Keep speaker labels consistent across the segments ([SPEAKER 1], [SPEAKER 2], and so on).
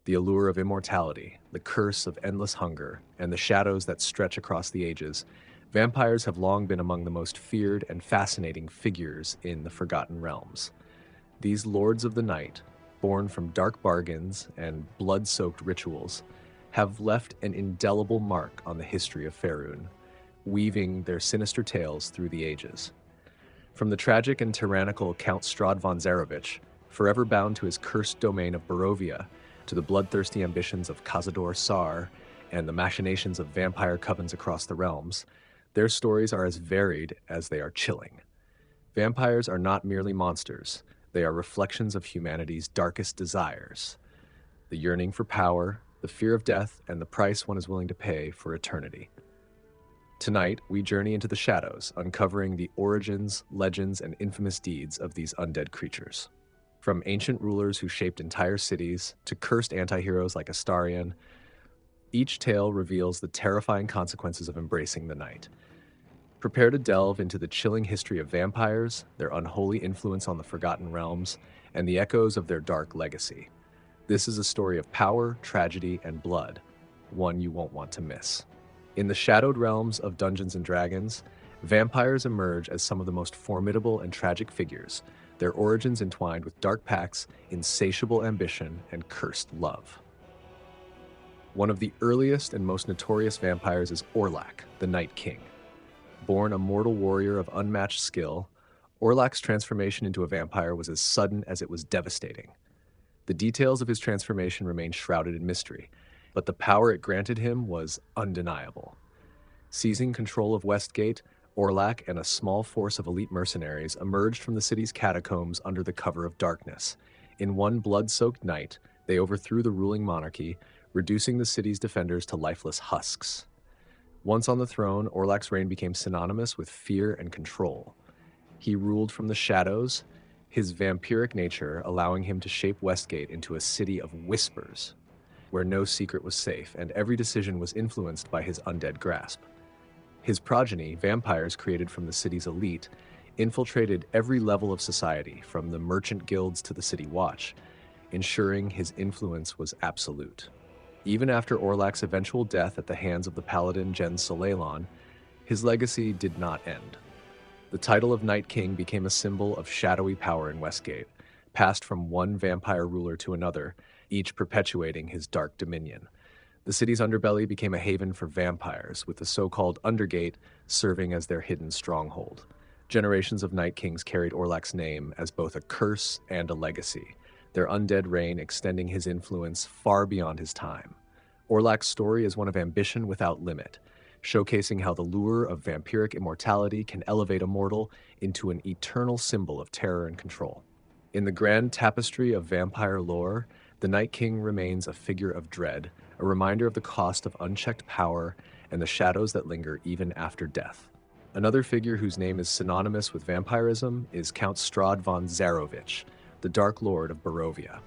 [SPEAKER 1] The allure of immortality, the curse of endless hunger, and the shadows that stretch across the ages, vampires have long been among the most feared and fascinating figures in the Forgotten Realms. These lords of the night, born from dark bargains and blood-soaked rituals, have left an indelible mark on the history of Faerun, weaving their sinister tales through the ages. From the tragic and tyrannical Count Strahd von Zarovich, forever bound to his cursed domain of Barovia, to the bloodthirsty ambitions of Cazador Sar and the machinations of vampire covens across the realms, their stories are as varied as they are chilling. Vampires are not merely monsters, they are reflections of humanity's darkest desires: the yearning for power, the fear of death, and the price one is willing to pay for eternity. Tonight, we journey into the shadows, uncovering the origins, legends, and infamous deeds of these undead creatures. From ancient rulers who shaped entire cities to cursed antiheroes like Astarion, each tale reveals the terrifying consequences of embracing the night. Prepare to delve into the chilling history of vampires, their unholy influence on the Forgotten Realms, and the echoes of their dark legacy. This is a story of power, tragedy, and blood, one you won't want to miss. In the shadowed realms of Dungeons & Dragons, vampires emerge as some of the most formidable and tragic figures, their origins entwined with dark pacts, insatiable ambition, and cursed love. One of the earliest and most notorious vampires is Orlak, the Night King. Born a mortal warrior of unmatched skill, Orlak's transformation into a vampire was as sudden as it was devastating. The details of his transformation remain shrouded in mystery, but the power it granted him was undeniable. Seizing control of Westgate, Orlak and a small force of elite mercenaries emerged from the city's catacombs under the cover of darkness. In one blood-soaked night, they overthrew the ruling monarchy, reducing the city's defenders to lifeless husks. Once on the throne, Orlak's reign became synonymous with fear and control. He ruled from the shadows, his vampiric nature allowing him to shape Westgate into a city of whispers, where no secret was safe and every decision was influenced by his undead grasp. His progeny, vampires created from the city's elite, infiltrated every level of society, from the merchant guilds to the city watch, ensuring his influence was absolute. Even after Orlak's eventual death at the hands of the paladin Jens Solalon, his legacy did not end. The title of Night King became a symbol of shadowy power in Westgate, passed from one vampire ruler to another, each perpetuating his dark dominion. The city's underbelly became a haven for vampires, with the so-called Undergate serving as their hidden stronghold. Generations of Night Kings carried Orlak's name as both a curse and a legacy, their undead reign extending his influence far beyond his time. Orlak's story is one of ambition without limit, showcasing how the lure of vampiric immortality can elevate a mortal into an eternal symbol of terror and control. In the grand tapestry of vampire lore, the Night King remains a figure of dread, a reminder of the cost of unchecked power and the shadows that linger even after death. Another figure whose name is synonymous with vampirism is Count Strahd von Zarovich, the Dark Lord of Barovia.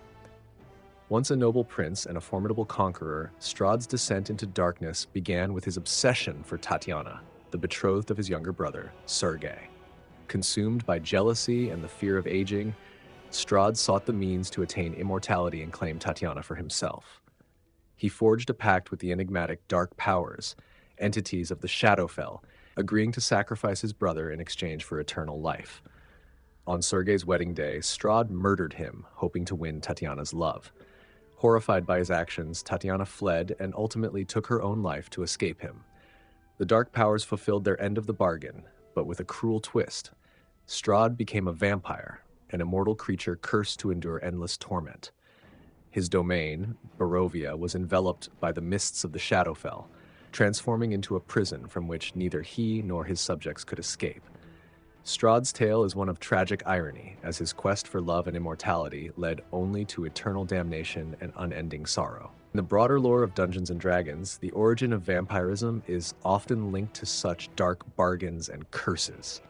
[SPEAKER 1] Once a noble prince and a formidable conqueror, Strahd's descent into darkness began with his obsession for Tatiana, the betrothed of his younger brother, Sergei. Consumed by jealousy and the fear of aging, Strahd sought the means to attain immortality and claim Tatiana for himself. He forged a pact with the enigmatic Dark Powers, entities of the Shadowfell, agreeing to sacrifice his brother in exchange for eternal life. On Sergei's wedding day, Strahd murdered him, hoping to win Tatiana's love. Horrified by his actions, Tatiana fled and ultimately took her own life to escape him. The Dark Powers fulfilled their end of the bargain, but with a cruel twist. Strahd became a vampire, an immortal creature cursed to endure endless torment. His domain, Barovia, was enveloped by the mists of the Shadowfell, transforming into a prison from which neither he nor his subjects could escape. Strahd's tale is one of tragic irony, as his quest for love and immortality led only to eternal damnation and unending sorrow. In the broader lore of Dungeons & Dragons, the origin of vampirism is often linked to such dark bargains and curses.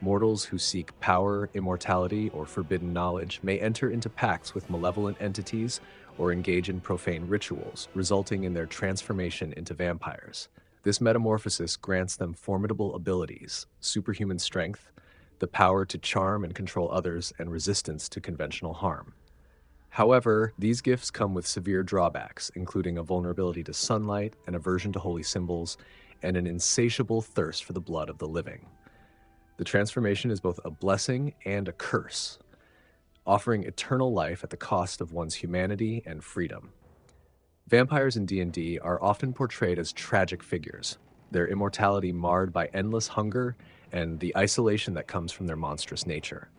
[SPEAKER 1] Mortals who seek power, immortality, or forbidden knowledge may enter into pacts with malevolent entities or engage in profane rituals, resulting in their transformation into vampires. This metamorphosis grants them formidable abilities, superhuman strength, the power to charm and control others, and resistance to conventional harm. However, these gifts come with severe drawbacks, including a vulnerability to sunlight, an aversion to holy symbols, and an insatiable thirst for the blood of the living. The transformation is both a blessing and a curse, offering eternal life at the cost of one's humanity and freedom. Vampires in D&D are often portrayed as tragic figures, their immortality marred by endless hunger and the isolation that comes from their monstrous nature.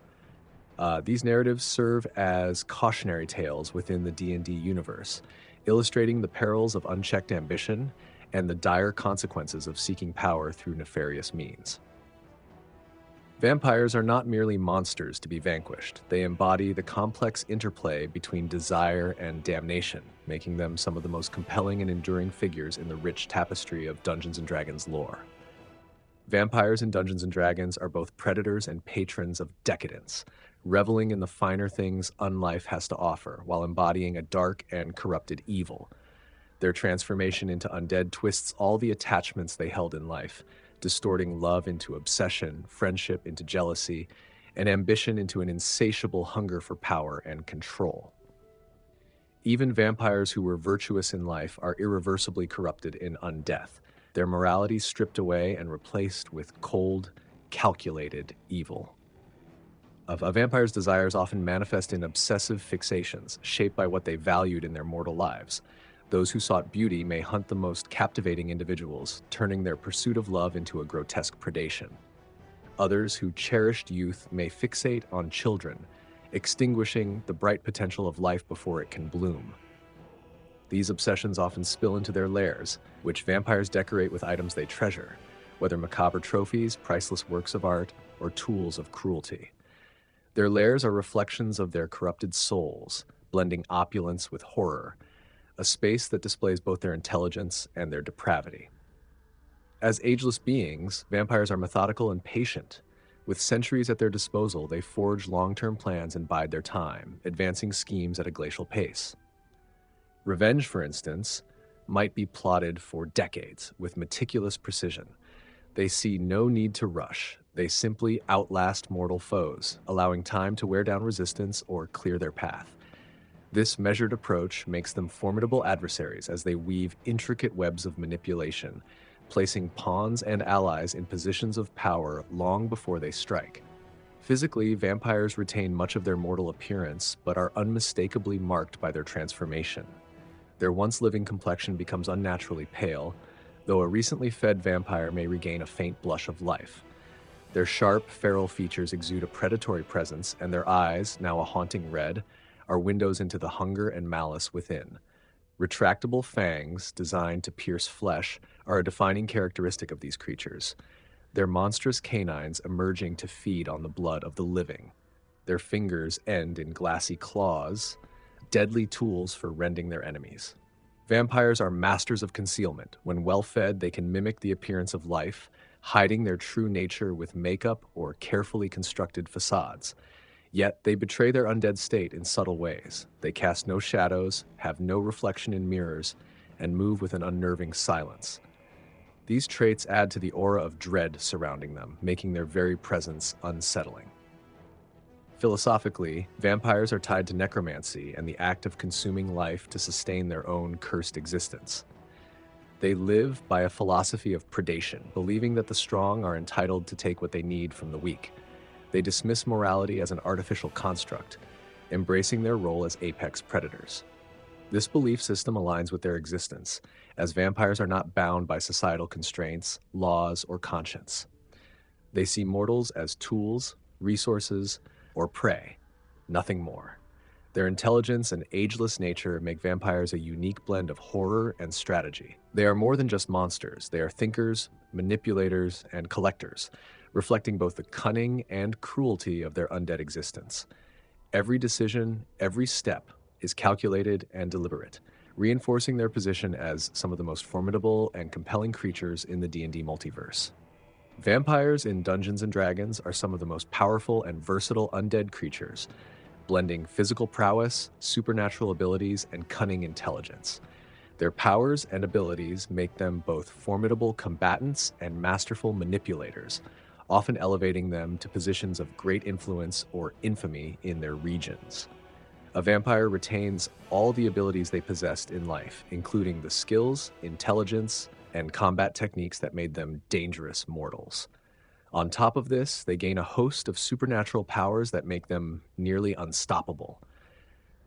[SPEAKER 1] These narratives serve as cautionary tales within the D&D universe, illustrating the perils of unchecked ambition and the dire consequences of seeking power through nefarious means. Vampires are not merely monsters to be vanquished. They embody the complex interplay between desire and damnation, making them some of the most compelling and enduring figures in the rich tapestry of Dungeons & Dragons lore. Vampires in Dungeons & Dragons are both predators and patrons of decadence, reveling in the finer things unlife has to offer while embodying a dark and corrupted evil. Their transformation into undead twists all the attachments they held in life, distorting love into obsession, friendship into jealousy, and ambition into an insatiable hunger for power and control. Even vampires who were virtuous in life are irreversibly corrupted in undeath, their morality stripped away and replaced with cold, calculated evil. A vampire's desires often manifest in obsessive fixations, shaped by what they valued in their mortal lives. Those who sought beauty may hunt the most captivating individuals, turning their pursuit of love into a grotesque predation. Others who cherished youth may fixate on children, extinguishing the bright potential of life before it can bloom. These obsessions often spill into their lairs, which vampires decorate with items they treasure, whether macabre trophies, priceless works of art, or tools of cruelty. Their lairs are reflections of their corrupted souls, blending opulence with horror, a space that displays both their intelligence and their depravity. As ageless beings, vampires are methodical and patient. With centuries at their disposal, they forge long-term plans and bide their time, advancing schemes at a glacial pace. Revenge, for instance, might be plotted for decades with meticulous precision. They see no need to rush. They simply outlast mortal foes, allowing time to wear down resistance or clear their path. This measured approach makes them formidable adversaries as they weave intricate webs of manipulation, placing pawns and allies in positions of power long before they strike. Physically, vampires retain much of their mortal appearance, but are unmistakably marked by their transformation. Their once-living complexion becomes unnaturally pale, though a recently fed vampire may regain a faint blush of life. Their sharp, feral features exude a predatory presence, and their eyes, now a haunting red, are windows into the hunger and malice within. Retractable fangs, designed to pierce flesh, are a defining characteristic of these creatures, their monstrous canines emerging to feed on the blood of the living. Their fingers end in glassy claws, deadly tools for rending their enemies. Vampires are masters of concealment. When well-fed, they can mimic the appearance of life, hiding their true nature with makeup or carefully constructed facades. Yet they betray their undead state in subtle ways. They cast no shadows, have no reflection in mirrors, and move with an unnerving silence. These traits add to the aura of dread surrounding them, making their very presence unsettling. Philosophically, vampires are tied to necromancy and the act of consuming life to sustain their own cursed existence. They live by a philosophy of predation, believing that the strong are entitled to take what they need from the weak. They dismiss morality as an artificial construct, embracing their role as apex predators. This belief system aligns with their existence, as vampires are not bound by societal constraints, laws, or conscience. They see mortals as tools, resources, or prey, nothing more. Their intelligence and ageless nature make vampires a unique blend of horror and strategy. They are more than just monsters. They are thinkers, manipulators, and collectors, reflecting both the cunning and cruelty of their undead existence. Every decision, every step is calculated and deliberate, reinforcing their position as some of the most formidable and compelling creatures in the D&D multiverse. Vampires in Dungeons & Dragons are some of the most powerful and versatile undead creatures, blending physical prowess, supernatural abilities, and cunning intelligence. Their powers and abilities make them both formidable combatants and masterful manipulators, often elevating them to positions of great influence or infamy in their regions. A vampire retains all the abilities they possessed in life, including the skills, intelligence, and combat techniques that made them dangerous mortals. On top of this, they gain a host of supernatural powers that make them nearly unstoppable.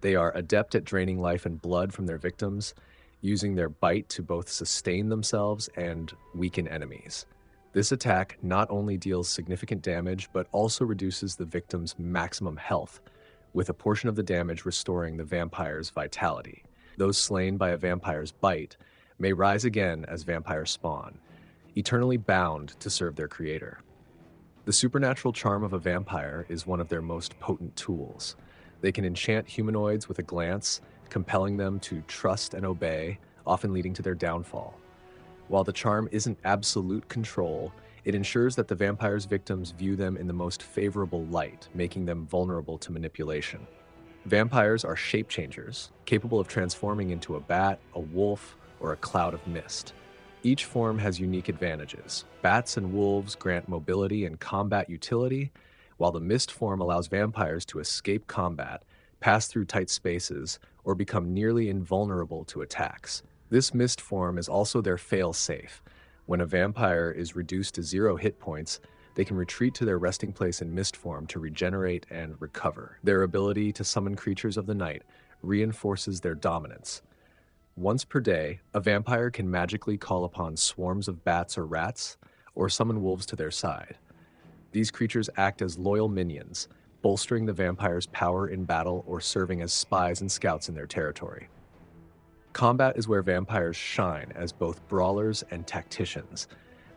[SPEAKER 1] They are adept at draining life and blood from their victims, using their bite to both sustain themselves and weaken enemies. This attack not only deals significant damage, but also reduces the victim's maximum health, with a portion of the damage restoring the vampire's vitality. Those slain by a vampire's bite may rise again as vampires spawn, eternally bound to serve their creator. The supernatural charm of a vampire is one of their most potent tools. They can enchant humanoids with a glance, compelling them to trust and obey, often leading to their downfall. While the charm isn't absolute control, it ensures that the vampire's victims view them in the most favorable light, making them vulnerable to manipulation. Vampires are shape changers, capable of transforming into a bat, a wolf, or a cloud of mist. Each form has unique advantages. Bats and wolves grant mobility and combat utility, while the mist form allows vampires to escape combat, pass through tight spaces, or become nearly invulnerable to attacks. This mist form is also their fail-safe. When a vampire is reduced to 0 hit points, they can retreat to their resting place in mist form to regenerate and recover. Their ability to summon creatures of the night reinforces their dominance. Once per day, a vampire can magically call upon swarms of bats or rats, or summon wolves to their side. These creatures act as loyal minions, bolstering the vampire's power in battle or serving as spies and scouts in their territory. Combat is where vampires shine as both brawlers and tacticians.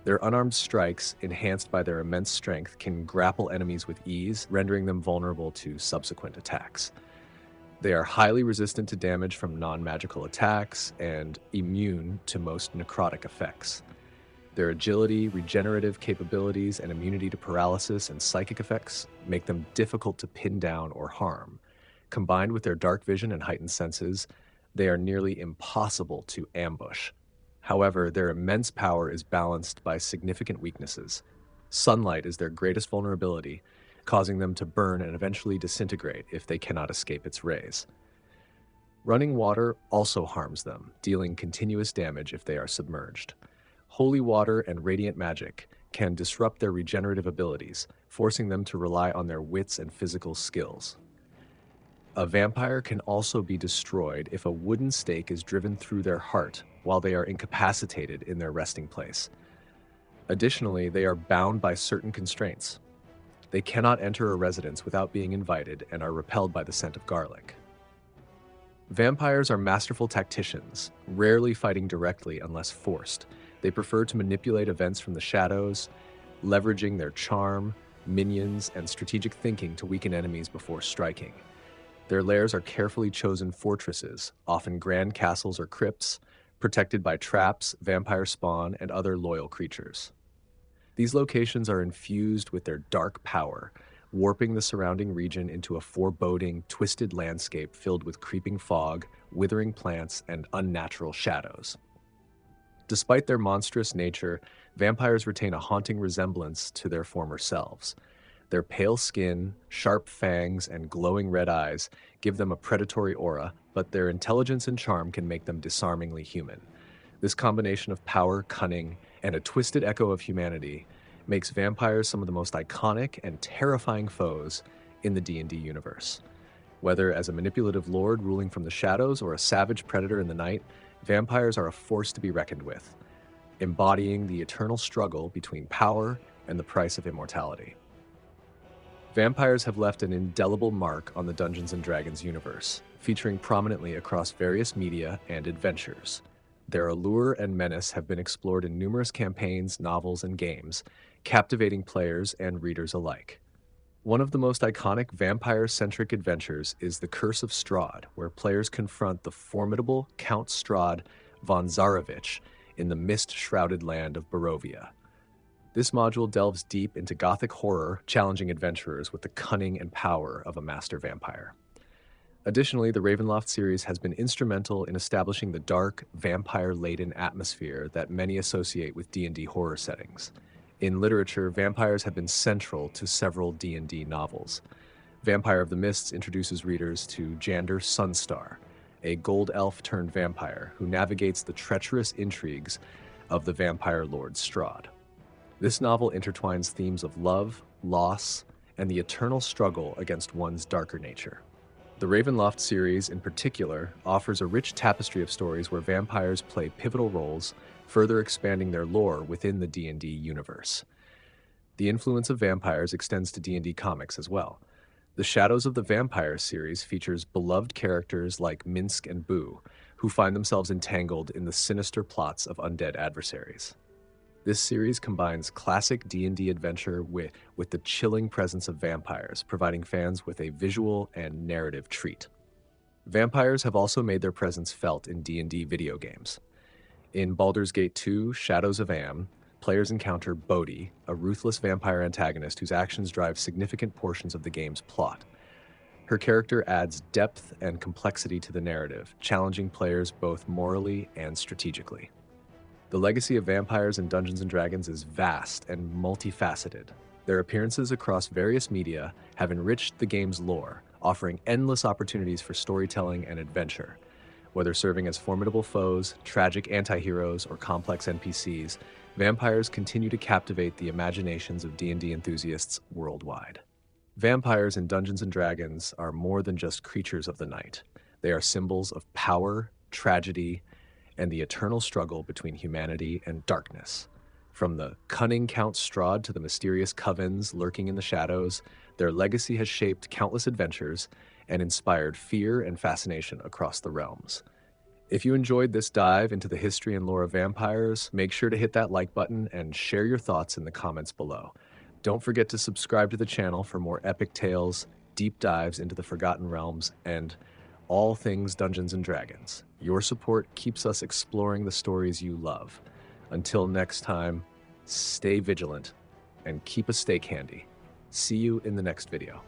[SPEAKER 1] Their unarmed strikes, enhanced by their immense strength, can grapple enemies with ease, rendering them vulnerable to subsequent attacks. They are highly resistant to damage from non-magical attacks and immune to most necrotic effects. Their agility, regenerative capabilities, and immunity to paralysis and psychic effects make them difficult to pin down or harm. Combined with their dark vision and heightened senses, they are nearly impossible to ambush. However, their immense power is balanced by significant weaknesses. Sunlight is their greatest vulnerability, causing them to burn and eventually disintegrate if they cannot escape its rays. Running water also harms them, dealing continuous damage if they are submerged. Holy water and radiant magic can disrupt their regenerative abilities, forcing them to rely on their wits and physical skills. A vampire can also be destroyed if a wooden stake is driven through their heart while they are incapacitated in their resting place. Additionally, they are bound by certain constraints. They cannot enter a residence without being invited and are repelled by the scent of garlic. Vampires are masterful tacticians, rarely fighting directly unless forced. They prefer to manipulate events from the shadows, leveraging their charm, minions, and strategic thinking to weaken enemies before striking. Their lairs are carefully chosen fortresses, often grand castles or crypts, protected by traps, vampire spawn, and other loyal creatures. These locations are infused with their dark power, warping the surrounding region into a foreboding, twisted landscape filled with creeping fog, withering plants, and unnatural shadows. Despite their monstrous nature, vampires retain a haunting resemblance to their former selves. Their pale skin, sharp fangs, and glowing red eyes give them a predatory aura, but their intelligence and charm can make them disarmingly human. This combination of power, cunning, and a twisted echo of humanity makes vampires some of the most iconic and terrifying foes in the D&D universe. Whether as a manipulative lord ruling from the shadows or a savage predator in the night, vampires are a force to be reckoned with, embodying the eternal struggle between power and the price of immortality. Vampires have left an indelible mark on the Dungeons & Dragons universe, featuring prominently across various media and adventures. Their allure and menace have been explored in numerous campaigns, novels, and games, captivating players and readers alike. One of the most iconic vampire-centric adventures is The Curse of Strahd, where players confront the formidable Count Strahd von Zarovich in the mist-shrouded land of Barovia. This module delves deep into gothic horror, challenging adventurers with the cunning and power of a master vampire. Additionally, the Ravenloft series has been instrumental in establishing the dark, vampire-laden atmosphere that many associate with D&D horror settings. In literature, vampires have been central to several D&D novels. Vampire of the Mists introduces readers to Jander Sunstar, a gold elf turned vampire who navigates the treacherous intrigues of the vampire lord Strahd. This novel intertwines themes of love, loss, and the eternal struggle against one's darker nature. The Ravenloft series, in particular, offers a rich tapestry of stories where vampires play pivotal roles, further expanding their lore within the D&D universe. The influence of vampires extends to D&D comics as well. The Shadows of the Vampire series features beloved characters like Minsk and Boo, who find themselves entangled in the sinister plots of undead adversaries. This series combines classic D&D adventure with the chilling presence of vampires, providing fans with a visual and narrative treat. Vampires have also made their presence felt in D&D video games. In Baldur's Gate 2: Shadows of Am, players encounter Bodhi, a ruthless vampire antagonist whose actions drive significant portions of the game's plot. Her character adds depth and complexity to the narrative, challenging players both morally and strategically. The legacy of vampires in Dungeons & Dragons is vast and multifaceted. Their appearances across various media have enriched the game's lore, offering endless opportunities for storytelling and adventure. Whether serving as formidable foes, tragic anti-heroes, or complex NPCs, vampires continue to captivate the imaginations of D&D enthusiasts worldwide. Vampires in Dungeons & Dragons are more than just creatures of the night. They are symbols of power, tragedy, and the eternal struggle between humanity and darkness. From the cunning Count Strahd to the mysterious covens lurking in the shadows, their legacy has shaped countless adventures and inspired fear and fascination across the realms. If you enjoyed this dive into the history and lore of vampires, make sure to hit that like button and share your thoughts in the comments below. Don't forget to subscribe to the channel for more epic tales, deep dives into the Forgotten Realms, and all things Dungeons & Dragons. Your support keeps us exploring the stories you love. Until next time, stay vigilant and keep a stake handy. See you in the next video.